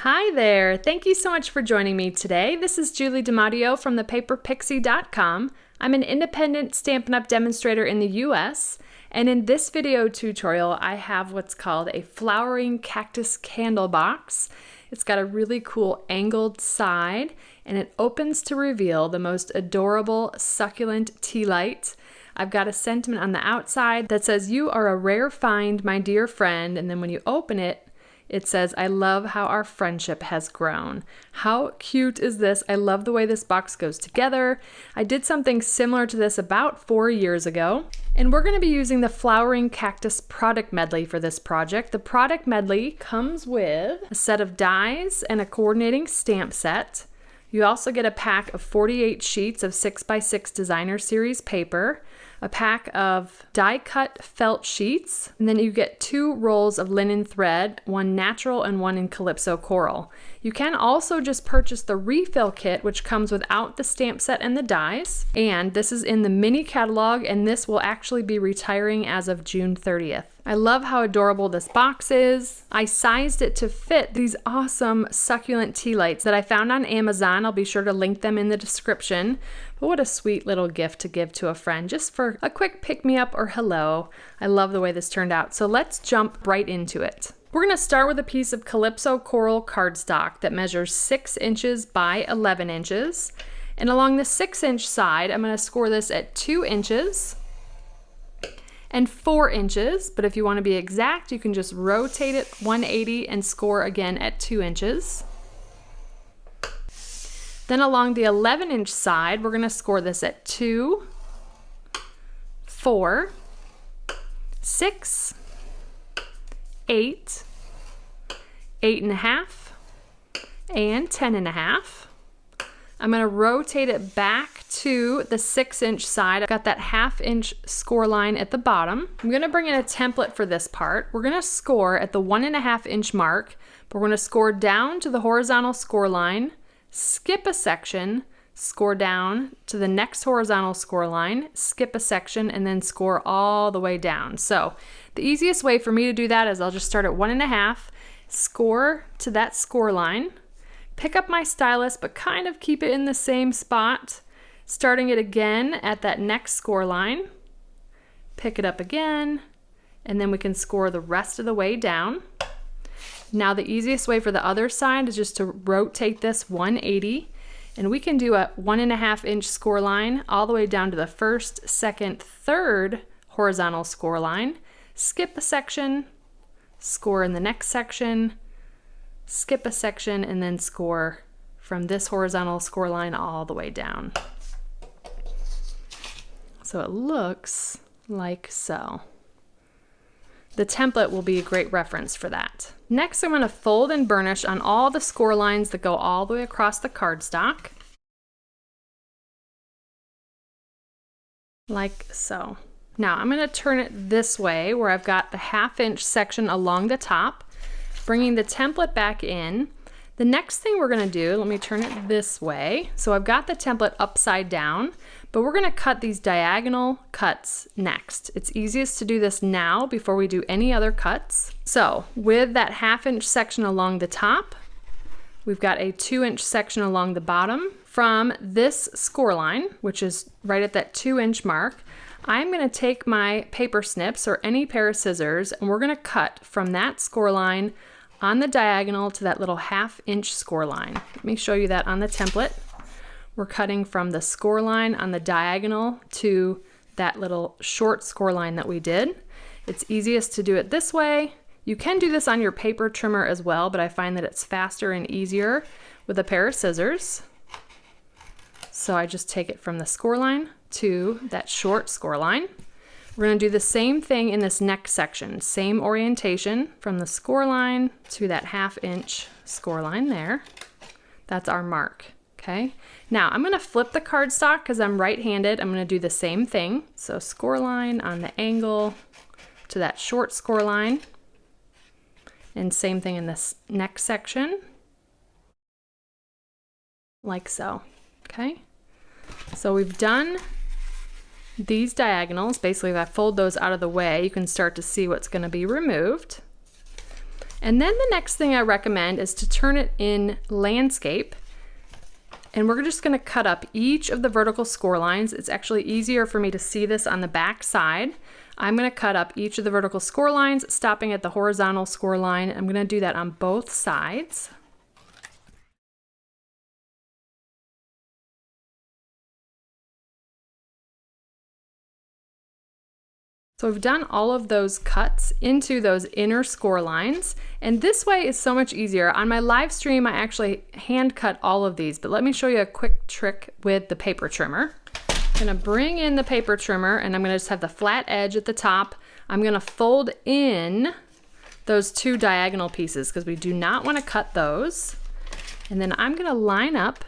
Hi there! Thank you so much for joining me today. This is Julie DiMatteo from thepaperpixie.com. I'm an independent Stampin' Up! Demonstrator in the US, and in this video tutorial I have what's called a flowering cactus candle box. It's got a really cool angled side, and it opens to reveal the most adorable succulent tea light. I've got a sentiment on the outside that says, "You are a rare find, my dear friend," and then when you open it, it says, "I love how our friendship has grown." How cute is this? I love the way this box goes together. I did something similar to this about 4 years ago. And we're going to be using the Flowering Cactus product medley for this project. The product medley comes with a set of dies and a coordinating stamp set. You also get a pack of 48 sheets of 6x6 designer series paper, a pack of die-cut felt sheets, and then you get 2 rolls of linen thread, one natural and one in Calypso coral. You can also just purchase the refill kit, which comes without the stamp set and the dies, and this is in the mini catalog, and this will actually be retiring as of June 30th. I love how adorable this box is. I sized it to fit these awesome succulent tea lights that I found on Amazon. I'll be sure to link them in the description. But what a sweet little gift to give to a friend, just for a quick pick-me-up or hello. I love the way this turned out. So let's jump right into it. We're going to start with a piece of Calypso coral cardstock that measures 6 inches by 11 inches. And along the 6-inch side, I'm going to score this at 2 inches. And 4 inches, but if you want to be exact, you can just rotate it 180 and score again at 2 inches. Then along the 11-inch side, we're going to score this at 2, 4, 6, 8, 8.5, and 10.5. I'm going to rotate it back to the 6-inch side. I've got that 1/2-inch score line at the bottom. I'm going to bring in a template for this part. We're going to score at the 1.5-inch mark, but we're going to score down to the horizontal score line, skip a section, score down to the next horizontal score line, skip a section, and then score all the way down. So the easiest way for me to do that is I'll just start at 1.5, score to that score line, pick up my stylus, but kind of keep it in the same spot, starting it again at that next score line, pick it up again, and then we can score the rest of the way down. Now the easiest way for the other side is just to rotate this 180, and we can do a 1.5-inch score line all the way down to the 1st, 2nd, 3rd horizontal score line, skip a section, score in the next section, skip a section, and then score from this horizontal score line all the way down. So it looks like so. The template will be a great reference for that. Next, I'm going to fold and burnish on all the score lines that go all the way across the cardstock, like so. Now I'm going to turn it this way where I've got the 1/2-inch section along the top, bringing the template back in. The next thing we're going to do, let me turn it this way. So I've got the template upside down, but we're going to cut these diagonal cuts next. It's easiest to do this now before we do any other cuts. So with that 1/2-inch section along the top, we've got a 2-inch section along the bottom. From this score line, which is right at that 2-inch mark, I'm going to take my paper snips or any pair of scissors, and we're going to cut from that score line on the diagonal to that little 1/2-inch score line. Let me show you that on the template. We're cutting from the score line on the diagonal to that little short score line that we did. It's easiest to do it this way. You can do this on your paper trimmer as well, but I find that it's faster and easier with a pair of scissors. So I just take it from the score line to that short score line. We're going to do the same thing in this next section. Same orientation from the score line to that 1/2-inch score line there. That's our mark. Okay. Now I'm going to flip the cardstock because I'm right-handed. I'm going to do the same thing. So score line on the angle to that short score line. And same thing in this next section. Like so. Okay. So we've done these diagonals. Basically, if I fold those out of the way, you can start to see what's going to be removed. And then the next thing I recommend is to turn it in landscape. And we're just gonna cut up each of the vertical score lines. It's actually easier for me to see this on the back side. I'm gonna cut up each of the vertical score lines, stopping at the horizontal score line. I'm gonna do that on both sides. So we've done all of those cuts into those inner score lines, and this way is so much easier. On my live stream, I actually hand cut all of these, but let me show you a quick trick with the paper trimmer. I'm gonna bring in the paper trimmer, and I'm gonna just have the flat edge at the top. I'm gonna fold in those two diagonal pieces because we do not wanna cut those. And then I'm gonna line up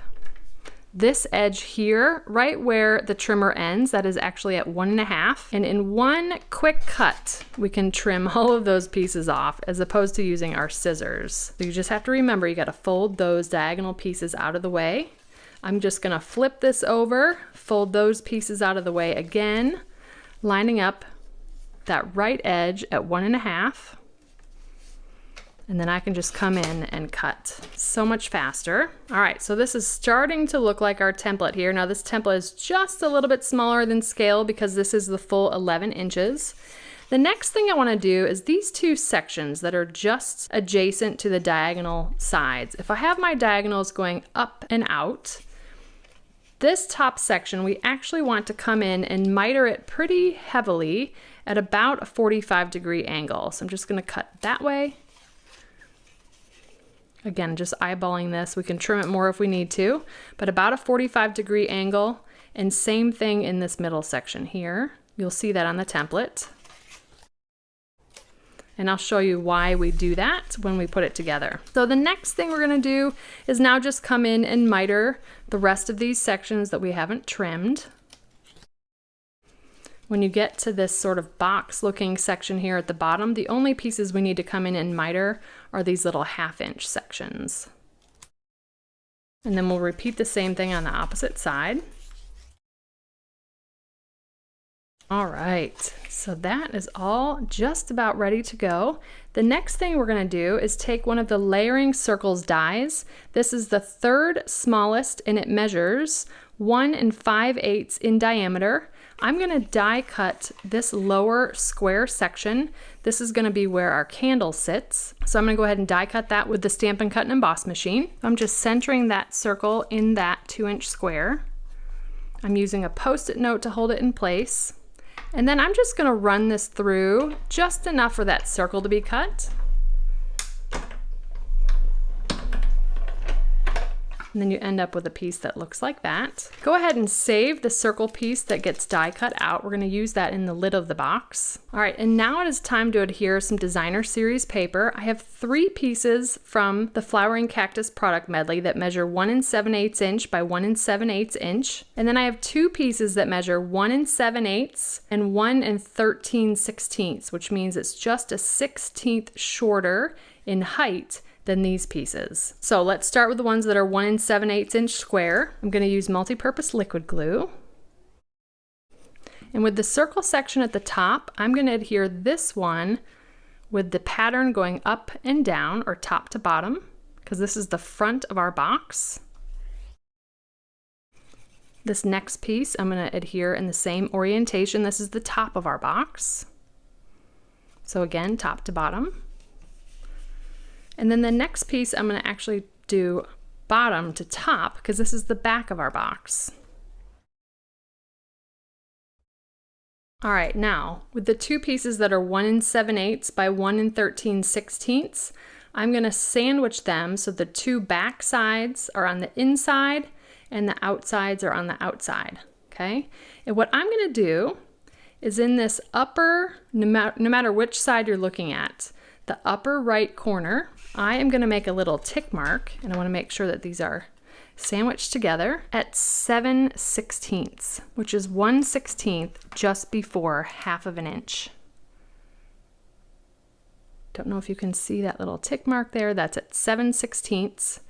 this edge here, right where the trimmer ends, that is actually at 1.5. And in one quick cut, we can trim all of those pieces off as opposed to using our scissors. So you just have to remember, you gotta fold those diagonal pieces out of the way. I'm just gonna flip this over, fold those pieces out of the way again, lining up that right edge at 1.5. And then I can just come in and cut so much faster. All right, so this is starting to look like our template here. Now this template is just a little bit smaller than scale because this is the full 11 inches. The next thing I wanna do is these two sections that are just adjacent to the diagonal sides. If I have my diagonals going up and out, this top section, we actually want to come in and miter it pretty heavily at about a 45-degree angle. So I'm just gonna cut that way. Again, just eyeballing this. We can trim it more if we need to, but about a 45-degree angle, and same thing in this middle section here. You'll see that on the template. And I'll show you why we do that when we put it together. So the next thing we're gonna do is now just come in and miter the rest of these sections that we haven't trimmed. When you get to this sort of box looking section here at the bottom, the only pieces we need to come in and miter are these little 1/2-inch sections. And then we'll repeat the same thing on the opposite side. All right, so that is all just about ready to go. The next thing we're gonna do is take one of the layering circles dies. This is the third smallest and it measures 1 5/8 in diameter. I'm gonna die cut this lower square section. This is gonna be where our candle sits. So I'm gonna go ahead and die cut that with the Stampin' Cut and Emboss machine. I'm just centering that circle in that 2-inch square. I'm using a Post-it note to hold it in place. And then I'm just gonna run this through just enough for that circle to be cut. And then you end up with a piece that looks like that. Go ahead and save the circle piece that gets die cut out. We're gonna use that in the lid of the box. All right, and now it is time to adhere some designer series paper. I have 3 pieces from the Flowering Cactus product medley that measure 1 7/8 inch by 1 7/8 inch. And then I have 2 pieces that measure 1 7/8 and 1 13/16, which means it's just a 1/16 shorter in height than these pieces. So let's start with the ones that are 1 7/8 inch square. I'm gonna use multi-purpose liquid glue. And with the circle section at the top, I'm gonna adhere this one with the pattern going up and down, or top to bottom, because this is the front of our box. This next piece, I'm gonna adhere in the same orientation. This is the top of our box. So again, top to bottom. And then the next piece, I'm gonna actually do bottom to top because this is the back of our box. All right, now with the 2 pieces that are 1 7/8 by 1 13/16, I'm gonna sandwich them so the 2 back sides are on the inside and the outsides are on the outside, okay? And what I'm gonna do is in this upper, no matter which side you're looking at, the upper right corner, I am gonna make a little tick mark, and I wanna make sure that these are sandwiched together at 7/16, which is 1/16 just before 1/2 inch. Don't know if you can see that little tick mark there. That's at 7/16.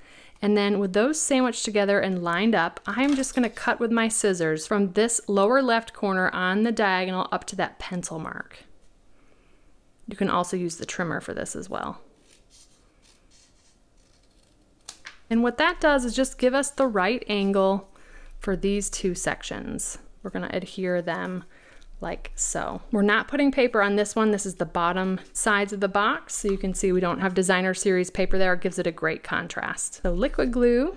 And then with those sandwiched together and lined up, I'm just gonna cut with my scissors from this lower left corner on the diagonal up to that pencil mark. You can also use the trimmer for this as well. And what that does is just give us the right angle for these two sections. We're going to adhere them like so. We're not putting paper on this one. This is the bottom sides of the box. So you can see we don't have designer series paper there. It gives it a great contrast. So liquid glue.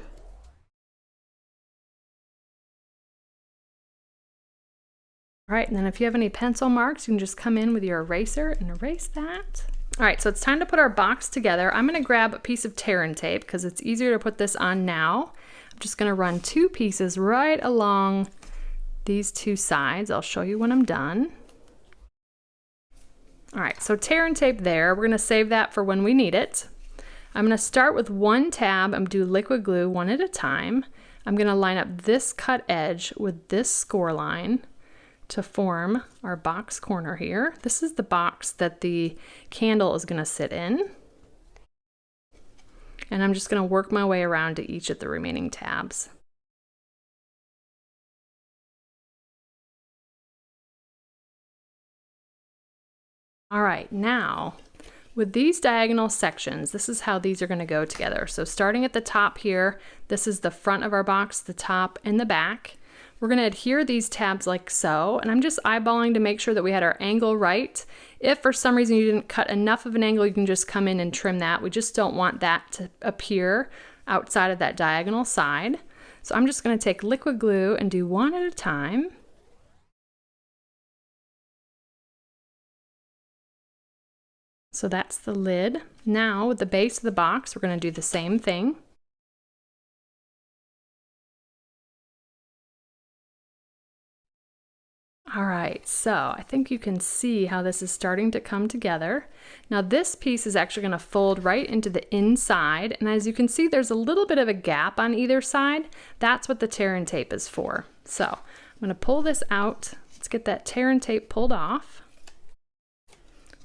All right, and then if you have any pencil marks, you can just come in with your eraser and erase that. All right, so it's time to put our box together. I'm gonna grab a piece of tear and tape because it's easier to put this on now. I'm just gonna run 2 pieces right along these 2 sides. I'll show you when I'm done. All right, so tear and tape there. We're gonna save that for when we need it. I'm gonna start with 1 tab and do liquid glue 1 at a time. I'm gonna line up this cut edge with this score line to form our box corner here. This is the box that the candle is gonna sit in. And I'm just gonna work my way around to each of the remaining tabs. All right, now with these diagonal sections, this is how these are gonna go together. So starting at the top here, this is the front of our box, the top and the back. We're going to adhere these tabs like so, and I'm just eyeballing to make sure that we had our angle right. If for some reason you didn't cut enough of an angle, you can just come in and trim that. We just don't want that to appear outside of that diagonal side. So I'm just going to take liquid glue and do 1 at a time. So that's the lid. Now with the base of the box, we're going to do the same thing. All right, so I think you can see how this is starting to come together. Now this piece is actually going to fold right into the inside, and as you can see there's a little bit of a gap on either side. That's what the tear and tape is for. So I'm going to pull this out. Let's get that tear and tape pulled off.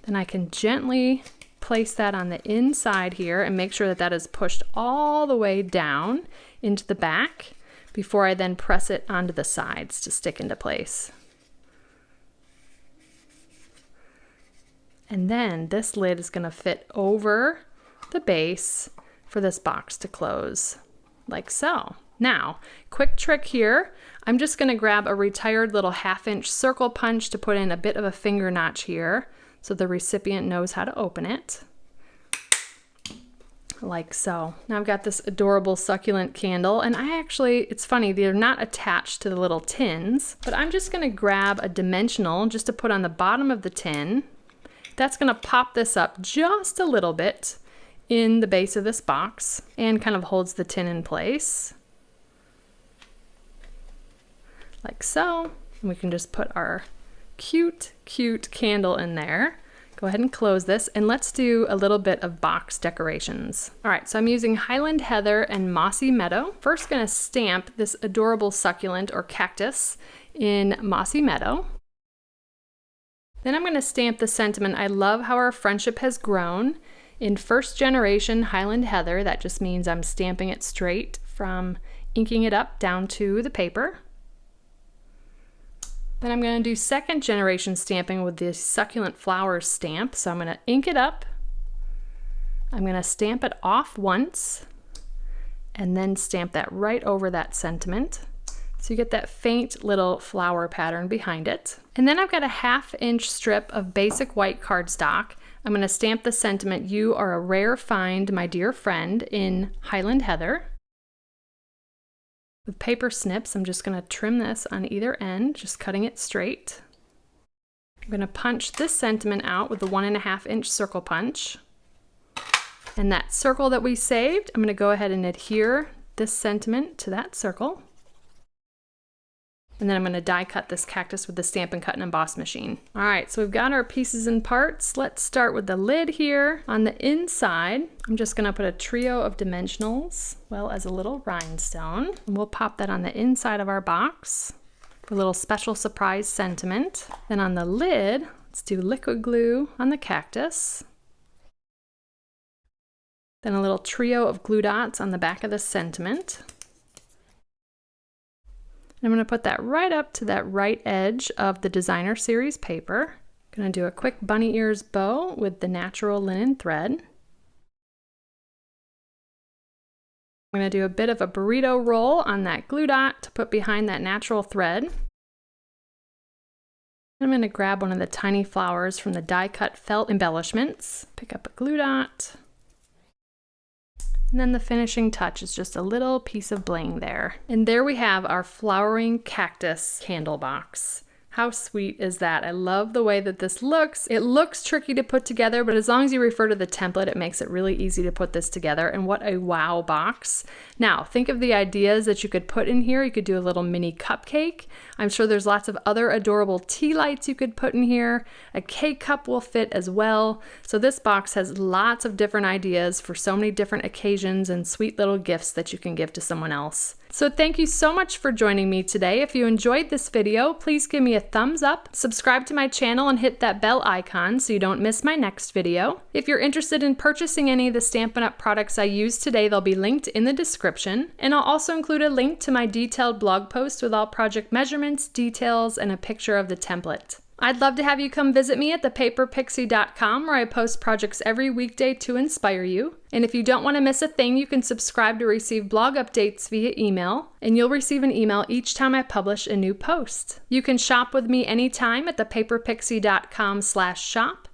Then I can gently place that on the inside here and make sure that that is pushed all the way down into the back before I then press it onto the sides to stick into place. And then this lid is going to fit over the base for this box to close, like so. Now, quick trick here. I'm just going to grab a retired little 1/2-inch circle punch to put in a bit of a finger notch here so the recipient knows how to open it. Like so. Now I've got this adorable succulent candle, and it's funny, they're not attached to the little tins, but I'm just going to grab a dimensional just to put on the bottom of the tin. That's going to pop this up just a little bit in the base of this box and kind of holds the tin in place. Like so. And we can just put our cute, cute candle in there. Go ahead and close this, and let's do a little bit of box decorations. All right, so I'm using Highland Heather and Mossy Meadow. First going to stamp this adorable succulent or cactus in Mossy Meadow. Then I'm going to stamp the sentiment, "I love how our friendship has grown," in 1st generation Highland Heather. That just means I'm stamping it straight from inking it up down to the paper. Then I'm going to do 2nd generation stamping with the succulent flowers stamp. So I'm going to ink it up. I'm going to stamp it off once and then stamp that right over that sentiment. So you get that faint little flower pattern behind it. And then I've got a 1/2-inch strip of basic white cardstock. I'm going to stamp the sentiment, "You are a rare find, my dear friend," in Highland Heather. With paper snips, I'm just going to trim this on either end, just cutting it straight. I'm going to punch this sentiment out with the 1.5-inch circle punch. And that circle that we saved, I'm going to go ahead and adhere this sentiment to that circle. And then I'm going to die cut this cactus with the Stampin' Cut and Emboss machine. All right, so we've got our pieces and parts. Let's start with the lid here. On the inside, I'm just going to put a trio of dimensionals, well as a little rhinestone. And we'll pop that on the inside of our box for a little special surprise sentiment. Then on the lid, let's do liquid glue on the cactus. Then a little trio of glue dots on the back of the sentiment. I'm going to put that right up to that right edge of the designer series paper. I'm going to do a quick bunny ears bow with the natural linen thread. I'm going to do a bit of a burrito roll on that glue dot to put behind that natural thread. I'm going to grab one of the tiny flowers from the die cut felt embellishments, pick up a glue dot, and then the finishing touch is just a little piece of bling there. And there we have our flowering cactus candle box. How sweet is that? I love the way that this looks. It looks tricky to put together, but as long as you refer to the template, it makes it really easy to put this together. And what a wow box. Now, think of the ideas that you could put in here. You could do a little mini cupcake. I'm sure there's lots of other adorable tea lights you could put in here. A K-cup will fit as well. So this box has lots of different ideas for so many different occasions and sweet little gifts that you can give to someone else. So thank you so much for joining me today. If you enjoyed this video, please give me a thumbs up, subscribe to my channel, and hit that bell icon so you don't miss my next video. If you're interested in purchasing any of the Stampin' Up! Products I used today, they'll be linked in the description. And I'll also include a link to my detailed blog post with all project measurements, details, and a picture of the template. I'd love to have you come visit me at thepaperpixie.com, where I post projects every weekday to inspire you. And if you don't want to miss a thing, you can subscribe to receive blog updates via email, and you'll receive an email each time I publish a new post. You can shop with me anytime at thepaperpixie.com/shop.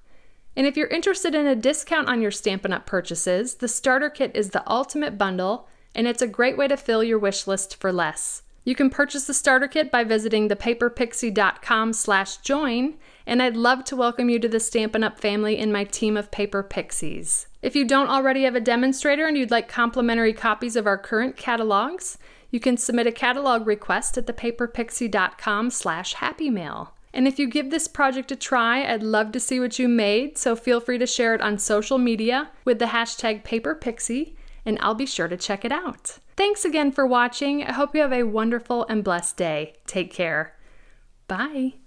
And if you're interested in a discount on your Stampin' Up! Purchases, the starter kit is the ultimate bundle, and it's a great way to fill your wish list for less. You can purchase the starter kit by visiting thepaperpixie.com/join, and I'd love to welcome you to the Stampin' Up! Family in my team of Paper Pixies. If you don't already have a demonstrator and you'd like complimentary copies of our current catalogs, you can submit a catalog request at thepaperpixie.com/happymail. And if you give this project a try, I'd love to see what you made, so feel free to share it on social media with the hashtag #PaperPixie, and I'll be sure to check it out. Thanks again for watching. I hope you have a wonderful and blessed day. Take care. Bye.